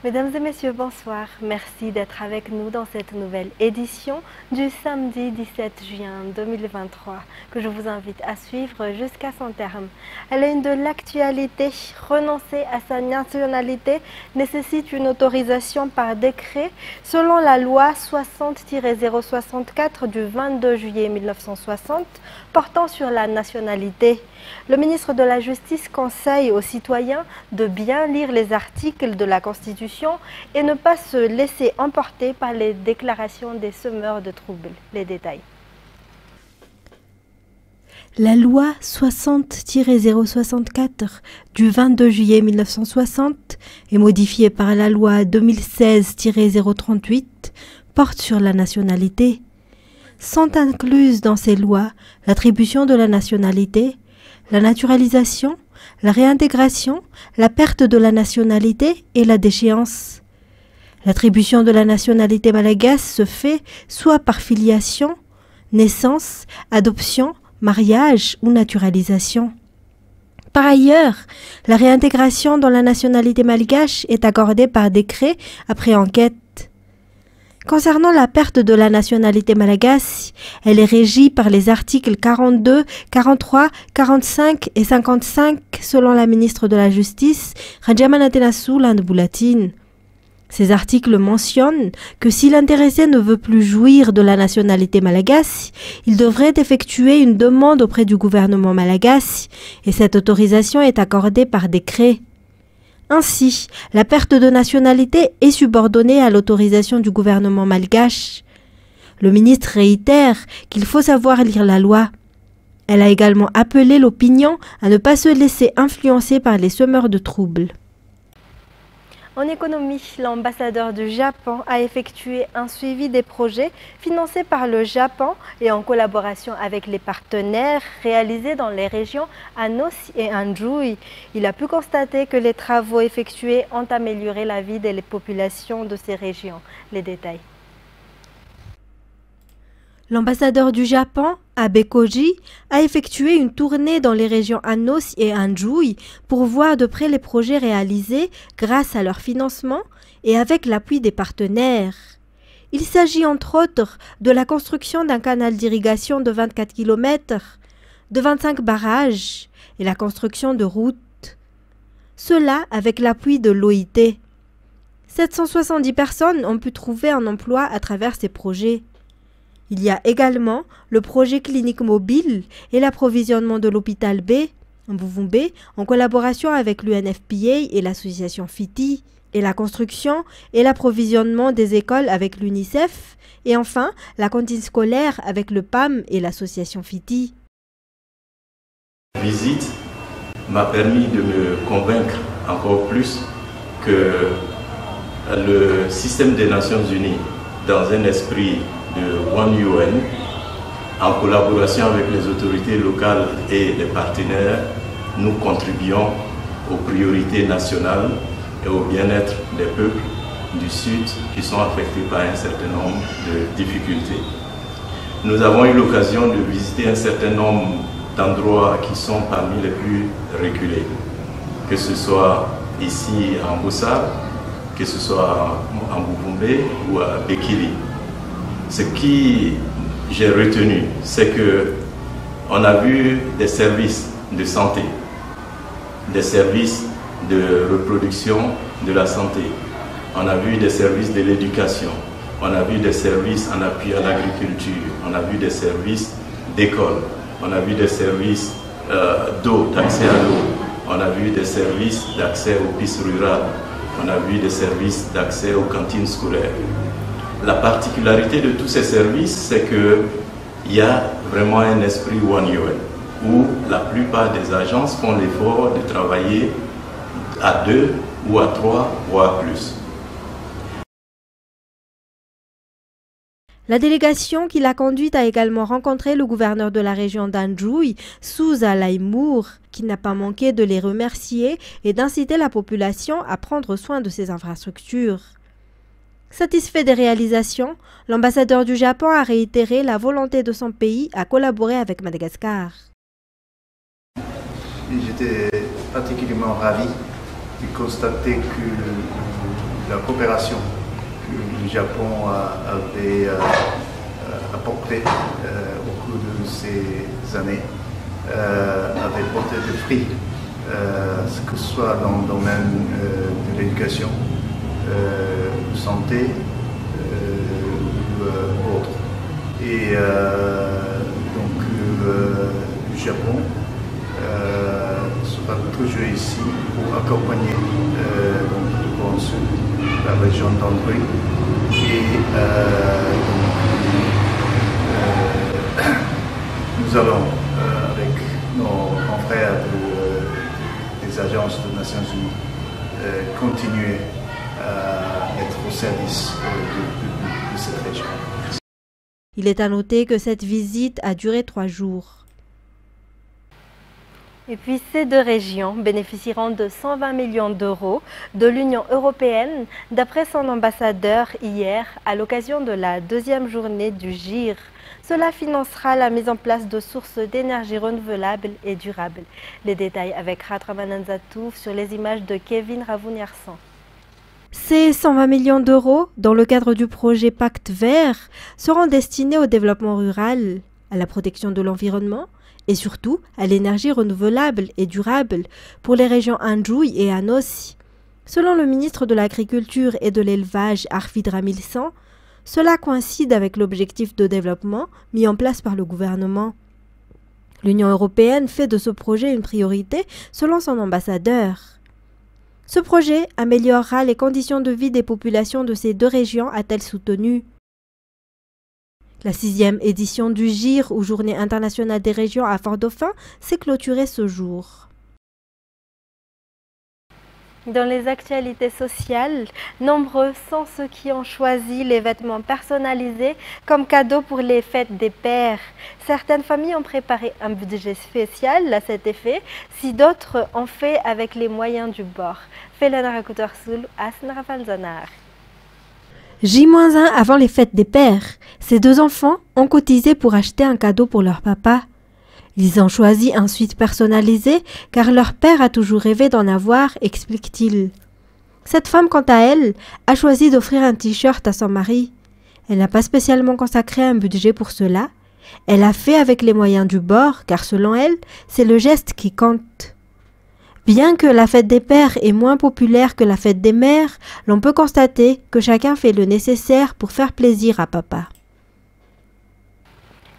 Mesdames et messieurs, bonsoir. Merci d'être avec nous dans cette nouvelle édition du samedi 17 juin 2023 que je vous invite à suivre jusqu'à son terme. À la une de l'actualité, renoncer à sa nationalité nécessite une autorisation par décret selon la loi 60-064 du 22 juillet 1960 portant sur la nationalité. Le ministre de la Justice conseille aux citoyens de bien lire les articles de la Constitution et ne pas se laisser emporter par les déclarations des semeurs de troubles. Les détails. La loi 60-064 du 22 juillet 1960 et modifiée par la loi 2016-038 porte sur la nationalité. Sont incluses dans ces lois l'attribution de la nationalité, la naturalisation, la réintégration, la perte de la nationalité et la déchéance. L'attribution de la nationalité malgache se fait soit par filiation, naissance, adoption, mariage ou naturalisation. Par ailleurs, la réintégration dans la nationalité malgache est accordée par décret après enquête. Concernant la perte de la nationalité malgache, elle est régie par les articles 42, 43, 45 et 55 selon la ministre de la Justice, Rajamanathena Souland-Boulatine. Ces articles mentionnent que si l'intéressé ne veut plus jouir de la nationalité malgache, il devrait effectuer une demande auprès du gouvernement malgache et cette autorisation est accordée par décret. Ainsi, la perte de nationalité est subordonnée à l'autorisation du gouvernement malgache. Le ministre réitère qu'il faut savoir lire la loi. Elle a également appelé l'opinion à ne pas se laisser influencer par les semeurs de troubles. En économie, l'ambassadeur du Japon a effectué un suivi des projets financés par le Japon et en collaboration avec les partenaires réalisés dans les régions Anos et Anhui. Il a pu constater que les travaux effectués ont amélioré la vie des populations de ces régions. Les détails. L'ambassadeur du Japon, Abe Koji, a effectué une tournée dans les régions Anos et Anhui pour voir de près les projets réalisés grâce à leur financement et avec l'appui des partenaires. Il s'agit entre autres de la construction d'un canal d'irrigation de 24 km, de 25 barrages et la construction de routes. Cela avec l'appui de l'OIT. 770 personnes ont pu trouver un emploi à travers ces projets. Il y a également le projet clinique mobile et l'approvisionnement de l'hôpital B, Mbuvumbe, en collaboration avec l'UNFPA et l'association FITI, et la construction et l'approvisionnement des écoles avec l'UNICEF, et enfin la cantine scolaire avec le PAM et l'association FITI. La visite m'a permis de me convaincre encore plus que le système des Nations Unies, dans un esprit de One UN, en collaboration avec les autorités locales et les partenaires, nous contribuons aux priorités nationales et au bien-être des peuples du Sud qui sont affectés par un certain nombre de difficultés. Nous avons eu l'occasion de visiter un certain nombre d'endroits qui sont parmi les plus reculés, que ce soit ici en Boussard, que ce soit en Mbuvumbe ou à Bekili. Ce qui j'ai retenu, c'est qu'on a vu des services de santé, des services de reproduction de la santé, on a vu des services de l'éducation, on a vu des services en appui à l'agriculture, on a vu des services d'école, on a vu des services d'eau, d'accès à l'eau, on a vu des services d'accès aux pistes rurales, on a vu des services d'accès aux cantines scolaires. La particularité de tous ces services, c'est qu'il y a vraiment un esprit One UN, où la plupart des agences font l'effort de travailler à 2 ou à 3, voire plus. La délégation qui l'a conduite a également rencontré le gouverneur de la région d'Anhui, Souza Laimour, qui n'a pas manqué de les remercier et d'inciter la population à prendre soin de ces infrastructures. Satisfait des réalisations, l'ambassadeur du Japon a réitéré la volonté de son pays à collaborer avec Madagascar. J'étais particulièrement ravi de constater que la coopération que le Japon avait apportée au cours de ces années avait porté des fruits, que ce soit dans le domaine de l'éducation, santé ou autre. Et donc le Japon sera toujours ici pour accompagner donc, le Coran Sud, la région d'André. Et nous allons, avec nos confrères des agences des Nations Unies, continuer à être au service de cette région. Il est à noter que cette visite a duré 3 jours. Et puis ces deux régions bénéficieront de 120 millions d'euros de l'Union européenne, d'après son ambassadeur hier, à l'occasion de la 2e journée du GIR. Cela financera la mise en place de sources d'énergie renouvelables et durables. Les détails avec Ratraman Zatouf sur les images de Kevin Ravouniarsan. Ces 120 millions d'euros, dans le cadre du projet Pacte Vert, seront destinés au développement rural, à la protection de l'environnement et surtout à l'énergie renouvelable et durable pour les régions Anjouy et Anossi. Selon le ministre de l'Agriculture et de l'Élevage Arvid Ramilsan, cela coïncide avec l'objectif de développement mis en place par le gouvernement. L'Union européenne fait de ce projet une priorité selon son ambassadeur. Ce projet améliorera les conditions de vie des populations de ces deux régions, a-t-elle soutenu. La 6e édition du GIR, ou Journée internationale des régions à Fort-Dauphin, s'est clôturée ce jour. Dans les actualités sociales, nombreux sont ceux qui ont choisi les vêtements personnalisés comme cadeau pour les fêtes des pères. Certaines familles ont préparé un budget spécial à cet effet, si d'autres ont fait avec les moyens du bord. J-1 avant les fêtes des pères, ces deux enfants ont cotisé pour acheter un cadeau pour leur papa. Ils ont choisi un sweat personnalisé car leur père a toujours rêvé d'en avoir, explique-t-il. Cette femme, quant à elle, a choisi d'offrir un t-shirt à son mari. Elle n'a pas spécialement consacré un budget pour cela. Elle a fait avec les moyens du bord car selon elle, c'est le geste qui compte. Bien que la fête des pères est moins populaire que la fête des mères, l'on peut constater que chacun fait le nécessaire pour faire plaisir à papa.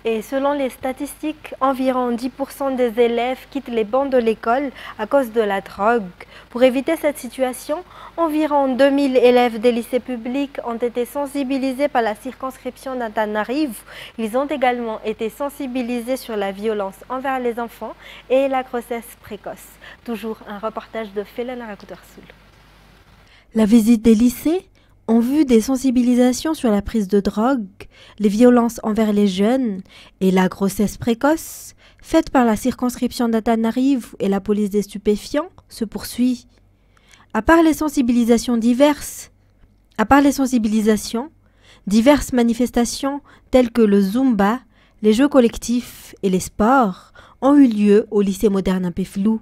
Et selon les statistiques, environ 10% des élèves quittent les bancs de l'école à cause de la drogue. Pour éviter cette situation, environ 2000 élèves des lycées publics ont été sensibilisés par la circonscription d'Antananarivo. Ils ont également été sensibilisés sur la violence envers les enfants et la grossesse précoce. Toujours un reportage de Felana Rakutersoul. La visite des lycées en vue des sensibilisations sur la prise de drogue, les violences envers les jeunes et la grossesse précoce, faites par la circonscription d'Antananarivo et la police des stupéfiants, se poursuit. À part les sensibilisations, diverses manifestations telles que le Zumba, les jeux collectifs et les sports ont eu lieu au lycée moderne Impeflou.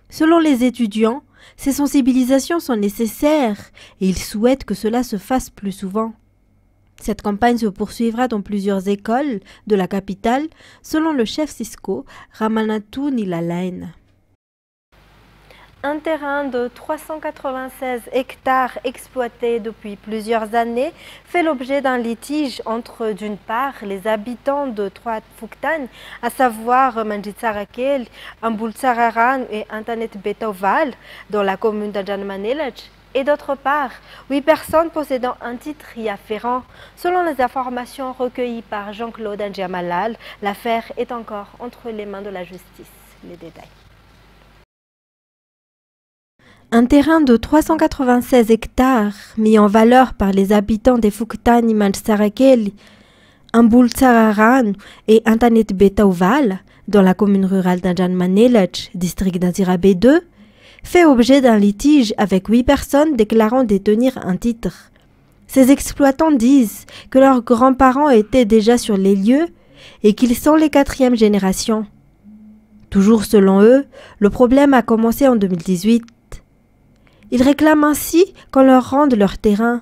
Selon les étudiants, ces sensibilisations sont nécessaires et ils souhaitent que cela se fasse plus souvent. Cette campagne se poursuivra dans plusieurs écoles de la capitale, selon le chef Cisco, Ramanathu Nilalaine. Un terrain de 396 hectares exploité depuis plusieurs années fait l'objet d'un litige entre, d'une part, les habitants de Trois Fuktan, à savoir Manjitsarakel, Ambulsararan et Antanet Betoval, dans la commune d'Anjanmanelach, et d'autre part, 8 personnes possédant un titre y afférent. Selon les informations recueillies par Jean-Claude Ndjiamalal, l'affaire est encore entre les mains de la justice. Les détails. Un terrain de 396 hectares mis en valeur par les habitants des Fuktan Manjitsarakel, Ambulsararan et Antanet Betoval, dans la commune rurale d'Anjanmanelach, district d'Anzira B2, fait objet d'un litige avec 8 personnes déclarant détenir un titre. Ces exploitants disent que leurs grands-parents étaient déjà sur les lieux et qu'ils sont les 4e génération. Toujours selon eux, le problème a commencé en 2018. Ils réclament ainsi qu'on leur rende leur terrain.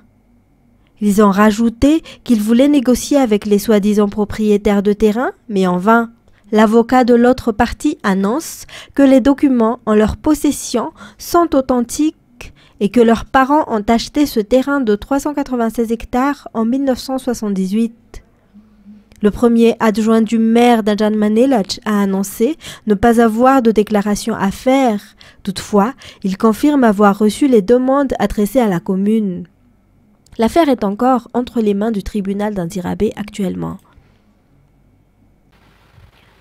Ils ont rajouté qu'ils voulaient négocier avec les soi-disant propriétaires de terrain, mais en vain. L'avocat de l'autre partie annonce que les documents en leur possession sont authentiques et que leurs parents ont acheté ce terrain de 396 hectares en 1978. Le premier adjoint du maire d'Ajan Manelach a annoncé ne pas avoir de déclaration à faire. Toutefois, il confirme avoir reçu les demandes adressées à la commune. L'affaire est encore entre les mains du tribunal d'Indirabé actuellement.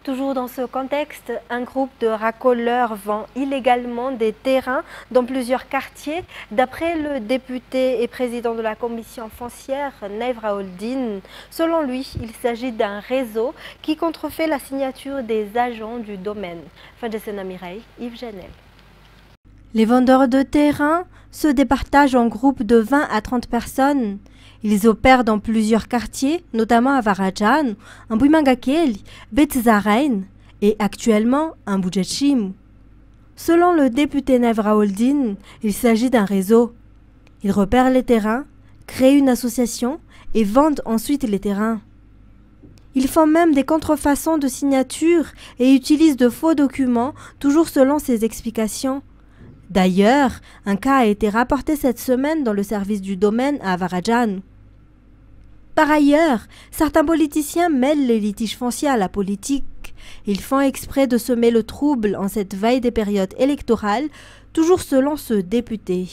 Toujours dans ce contexte, un groupe de racoleurs vend illégalement des terrains dans plusieurs quartiers. D'après le député et président de la commission foncière, Naïf Raoldine, selon lui, il s'agit d'un réseau qui contrefait la signature des agents du domaine. Fin de Sena Mireille, Yves Janel. Les vendeurs de terrains se départagent en groupes de 20 à 30 personnes. Ils opèrent dans plusieurs quartiers, notamment à Varajan, en Buimangakeli, Betzarain et actuellement en Boudjachim. Selon le député Naïf Raoldine, il s'agit d'un réseau. Ils repèrent les terrains, créent une association et vendent ensuite les terrains. Ils font même des contrefaçons de signatures et utilisent de faux documents, toujours selon ses explications. D'ailleurs, un cas a été rapporté cette semaine dans le service du domaine à Varajan. Par ailleurs, certains politiciens mêlent les litiges fonciers à la politique. Ils font exprès de semer le trouble en cette veille des périodes électorales, toujours selon ce député.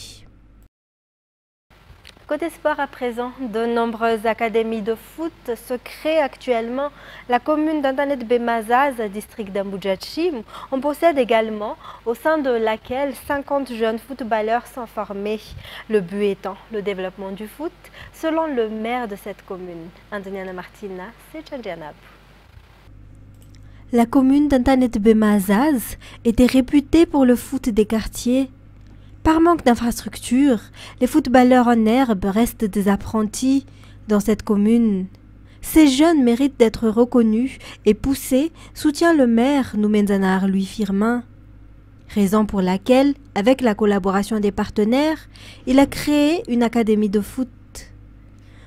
Côté sport à présent, de nombreuses académies de foot se créent actuellement. La commune d'Antanet Bemazaz, district d'Amboudjachim, en possède également, au sein de laquelle 50 jeunes footballeurs sont formés. Le but étant le développement du foot, selon le maire de cette commune, Antoniana Martina Sechanjanab. La commune d'Antanet Bemazaz était réputée pour le foot des quartiers. Par manque d'infrastructures, les footballeurs en herbe restent des apprentis dans cette commune. Ces jeunes méritent d'être reconnus et poussés, soutient le maire Noumenzanar Louis Firmin. Raison pour laquelle, avec la collaboration des partenaires, il a créé une académie de foot.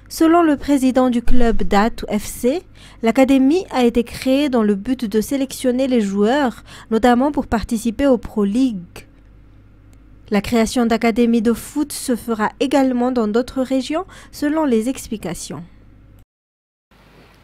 Selon le président du club Datu FC, l'académie a été créée dans le but de sélectionner les joueurs, notamment pour participer aux Pro League. La création d'académies de foot se fera également dans d'autres régions selon les explications.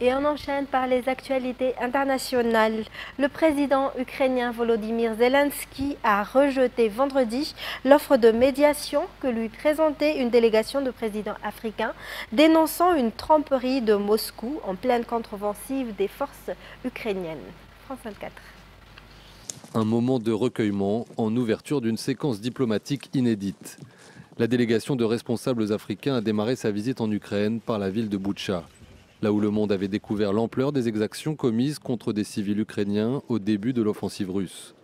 Et on enchaîne par les actualités internationales. Le président ukrainien Volodymyr Zelensky a rejeté vendredi l'offre de médiation que lui présentait une délégation de présidents africains, dénonçant une tromperie de Moscou en pleine contre-offensive des forces ukrainiennes. France 24. Un moment de recueillement en ouverture d'une séquence diplomatique inédite. La délégation de responsables africains a démarré sa visite en Ukraine par la ville de Boutcha, là où le monde avait découvert l'ampleur des exactions commises contre des civils ukrainiens au début de l'offensive russe.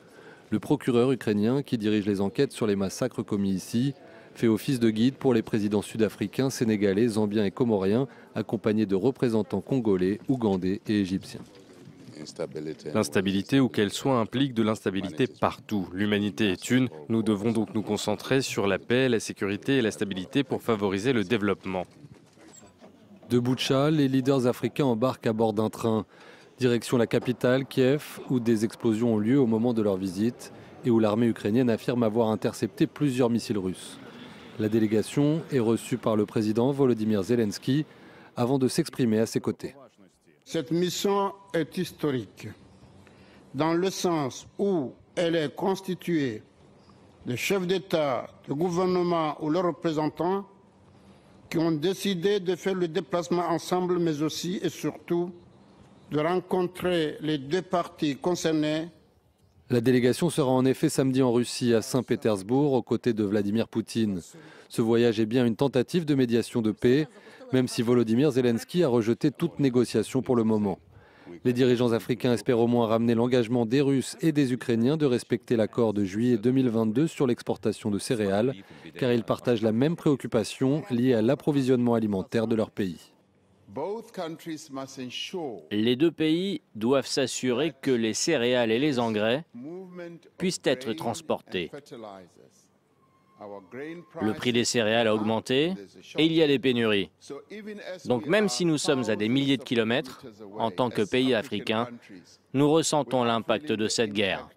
Le procureur ukrainien, qui dirige les enquêtes sur les massacres commis ici, fait office de guide pour les présidents sud-africains, sénégalais, zambiens et comoriens, accompagnés de représentants congolais, ougandais et égyptiens. L'instabilité, où qu'elle soit, implique de l'instabilité partout. L'humanité est une. Nous devons donc nous concentrer sur la paix, la sécurité et la stabilité pour favoriser le développement. De Boutcha, les leaders africains embarquent à bord d'un train. Direction la capitale, Kiev, où des explosions ont lieu au moment de leur visite et où l'armée ukrainienne affirme avoir intercepté plusieurs missiles russes. La délégation est reçue par le président Volodymyr Zelensky avant de s'exprimer à ses côtés. Cette mission est historique, dans le sens où elle est constituée de chefs d'État, de gouvernement ou leurs représentants qui ont décidé de faire le déplacement ensemble, mais aussi et surtout de rencontrer les deux parties concernées. La délégation sera en effet samedi en Russie, à Saint-Pétersbourg, aux côtés de Vladimir Poutine. Ce voyage est bien une tentative de médiation de paix, même si Volodymyr Zelensky a rejeté toute négociation pour le moment. Les dirigeants africains espèrent au moins ramener l'engagement des Russes et des Ukrainiens de respecter l'accord de juillet 2022 sur l'exportation de céréales, car ils partagent la même préoccupation liée à l'approvisionnement alimentaire de leur pays. Les deux pays doivent s'assurer que les céréales et les engrais puissent être transportés. Le prix des céréales a augmenté et il y a des pénuries. Donc même si nous sommes à des milliers de kilomètres, en tant que pays africain, nous ressentons l'impact de cette guerre.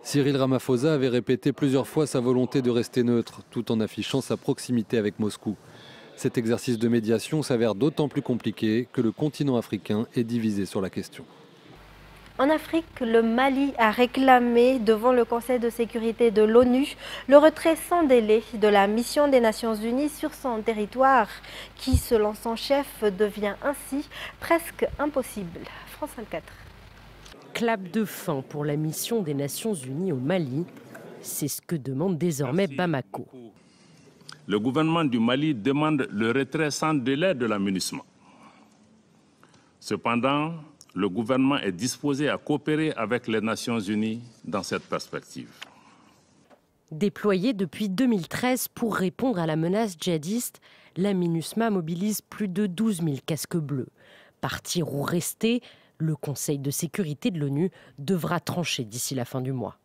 Cyril Ramaphosa avait répété plusieurs fois sa volonté de rester neutre, tout en affichant sa proximité avec Moscou. Cet exercice de médiation s'avère d'autant plus compliqué que le continent africain est divisé sur la question. En Afrique, le Mali a réclamé devant le Conseil de sécurité de l'ONU le retrait sans délai de la mission des Nations Unies sur son territoire, qui, selon son chef, devient ainsi presque impossible. France 24. Clap de fin pour la mission des Nations Unies au Mali, c'est ce que demande désormais Bamako. Le gouvernement du Mali demande le retrait sans délai de la MINUSMA. Cependant, le gouvernement est disposé à coopérer avec les Nations Unies dans cette perspective. Déployée depuis 2013 pour répondre à la menace djihadiste, la MINUSMA mobilise plus de 12 000 casques bleus. Partir ou rester, le Conseil de sécurité de l'ONU devra trancher d'ici la fin du mois.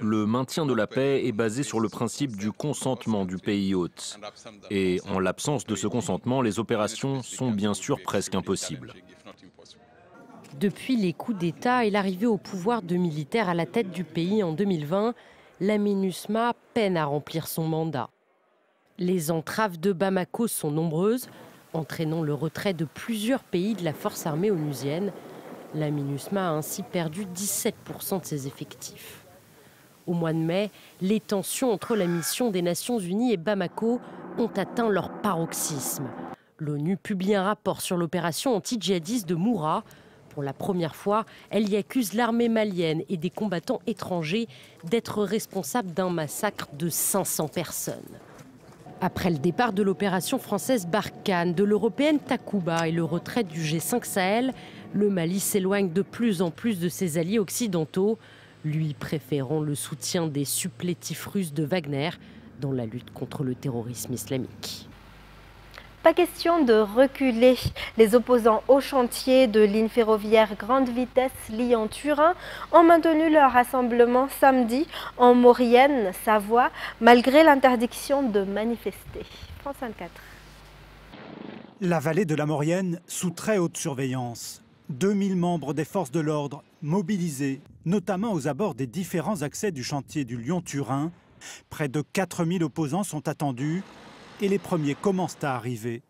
Le maintien de la paix est basé sur le principe du consentement du pays hôte. Et en l'absence de ce consentement, les opérations sont bien sûr presque impossibles. Depuis les coups d'État et l'arrivée au pouvoir de militaires à la tête du pays en 2020, la MINUSMA peine à remplir son mandat. Les entraves de Bamako sont nombreuses, entraînant le retrait de plusieurs pays de la force armée onusienne. La MINUSMA a ainsi perdu 17% de ses effectifs. Au mois de mai, les tensions entre la mission des Nations Unies et Bamako ont atteint leur paroxysme. L'ONU publie un rapport sur l'opération anti-djihadiste de Moura. Pour la première fois, elle y accuse l'armée malienne et des combattants étrangers d'être responsables d'un massacre de 500 personnes. Après le départ de l'opération française Barkhane, de l'européenne Takuba et le retrait du G5 Sahel, le Mali s'éloigne de plus en plus de ses alliés occidentaux, lui préférant le soutien des supplétifs russes de Wagner dans la lutte contre le terrorisme islamique. Pas question de reculer. Les opposants au chantier de ligne ferroviaire grande vitesse Lyon-Turin ont maintenu leur rassemblement samedi en Maurienne, Savoie, malgré l'interdiction de manifester. France 24. La vallée de la Maurienne sous très haute surveillance. 2000 membres des forces de l'ordre mobilisés, notamment aux abords des différents accès du chantier du Lyon-Turin. Près de 4000 opposants sont attendus. Et les premiers commencent à arriver.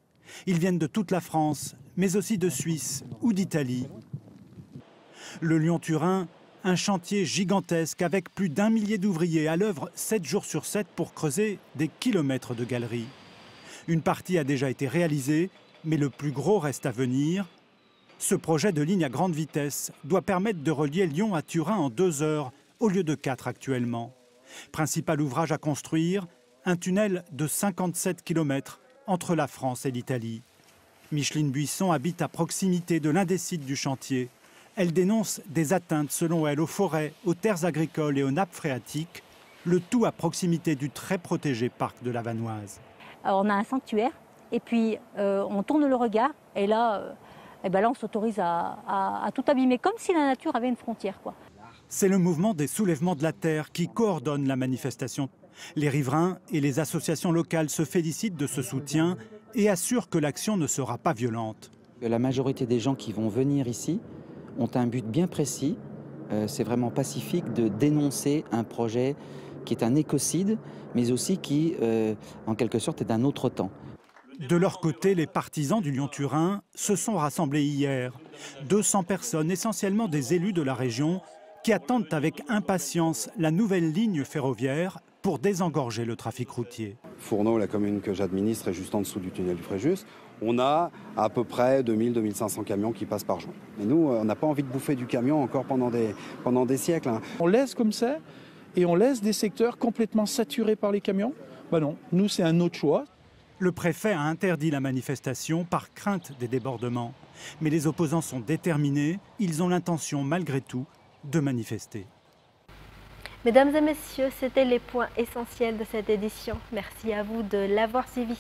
Ils viennent de toute la France, mais aussi de Suisse ou d'Italie. Le Lyon-Turin, un chantier gigantesque avec plus d'1 millier d'ouvriers à l'œuvre 7 jours sur 7 pour creuser des kilomètres de galeries. Une partie a déjà été réalisée, mais le plus gros reste à venir. Ce projet de ligne à grande vitesse doit permettre de relier Lyon à Turin en 2 heures, au lieu de 4 actuellement. Principal ouvrage à construire, un tunnel de 57 km entre la France et l'Italie. Micheline Buisson habite à proximité de l'un des sites du chantier. Elle dénonce des atteintes, selon elle, aux forêts, aux terres agricoles et aux nappes phréatiques, le tout à proximité du très protégé parc de la Vanoise. Alors on a un sanctuaire et puis on tourne le regard et là, là on s'autorise à tout abîmer, comme si la nature avait une frontière, quoi. C'est le mouvement des soulèvements de la terre qui coordonne la manifestation. Les riverains et les associations locales se félicitent de ce soutien et assurent que l'action ne sera pas violente. La majorité des gens qui vont venir ici ont un but bien précis. C'est vraiment pacifique de dénoncer un projet qui est un écocide, mais aussi qui, en quelque sorte, est d'un autre temps. De leur côté, les partisans du Lyon-Turin se sont rassemblés hier. 200 personnes, essentiellement des élus de la région, qui attendent avec impatience la nouvelle ligne ferroviaire pour désengorger le trafic routier. Fourneau, la commune que j'administre, est juste en dessous du tunnel du Fréjus. On a à peu près 2000-2500 camions qui passent par jour. Et nous, on n'a pas envie de bouffer du camion encore pendant des siècles. On laisse comme ça et on laisse des secteurs complètement saturés par les camions. Ben non, nous c'est un autre choix. Le préfet a interdit la manifestation par crainte des débordements. Mais les opposants sont déterminés. Ils ont l'intention, malgré tout, de manifester. Mesdames et messieurs, c'était les points essentiels de cette édition. Merci à vous de l'avoir suivi.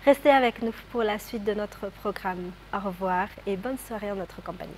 Restez avec nous pour la suite de notre programme. Au revoir et bonne soirée en notre compagnie.